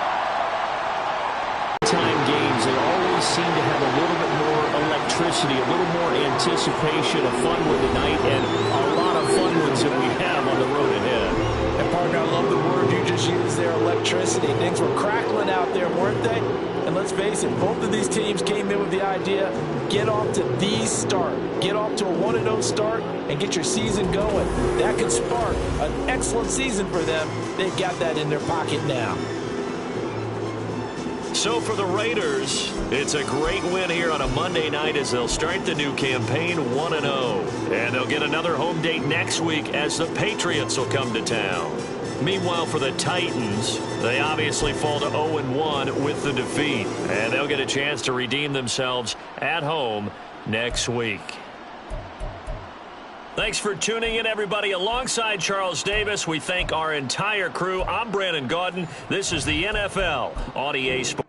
Speaker 2: Time games, they always seem to have a little bit more electricity, a little more anticipation, a fun one tonight, and a lot of fun ones that we have on the road ahead.
Speaker 4: And, partner, I love the word you just used there, electricity. Things were crackling out there, weren't they? And let's face it, both of these teams came in with the idea, get off to the start. Get off to a 1-0 start and get your season going. That could spark an excellent season for them. They've got that in their pocket now.
Speaker 3: So for the Raiders, it's a great win here on a Monday night as they'll start the new campaign 1-0. And they'll get another home date next week as the Patriots will come to town. Meanwhile, for the Titans, they obviously fall to 0-1 with the defeat. And they'll get a chance to redeem themselves at home next week. Thanks for tuning in, everybody. Alongside Charles Davis, we thank our entire crew. I'm Brandon Gaudin. This is the NFL on EA Sports.